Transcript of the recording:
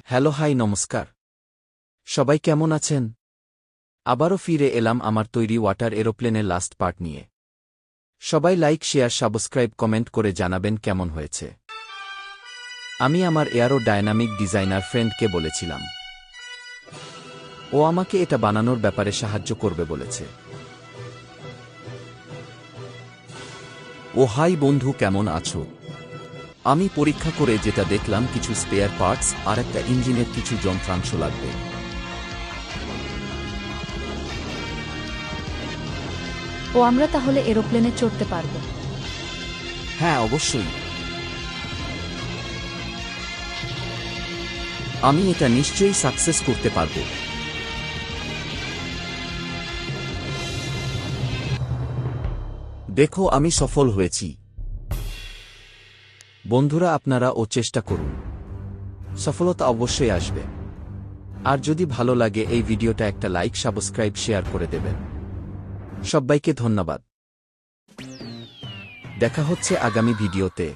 Hello hi নমস্কার। সবাই কেমন আছেন? আবারও ফিরে এলাম আমার তৈরি ওয়াটার এরোপ্লেনের লাস্ট পার্ট নিয়ে। সবাই লাইক শেয়ার সাবস্ক্রাইব কমেন্ট করে জানাবেন কেমন হয়েছে। আমি আমার এয়ারো ডায়নামিক ডিজাইনার ফ্রেন্ডকে বলেছিলাম, ও আমাকে এটা বানানোর ব্যাপারে সাহায্য করবে বলেছে। ও হাই বন্ধু, কেমন আছো? আমি পরীক্ষা করে যেটা দেখলাম, কিছু স্পেয়ার পার্টস আর একটা ইঞ্জিনের কিছু যন্ত্রাংশ লাগবে। ও আমরা তাহলে এরোপ্লেনে চড়তে পারবো? হ্যাঁ অবশ্যই। আমি এটা নিশ্চয়ই সাকসেস করতে পারব। দেখো, আমি সফল হয়েছি। বন্ধুরা, আপনারা ও চেষ্টা করুন, সফলতা অবশ্যই আসবে। আর যদি ভালো লাগে এই ভিডিওটা একটা লাইক সাবস্ক্রাইব শেয়ার করে দেবেন। সবাইকে ধন্যবাদ। দেখা হচ্ছে আগামী ভিডিওতে।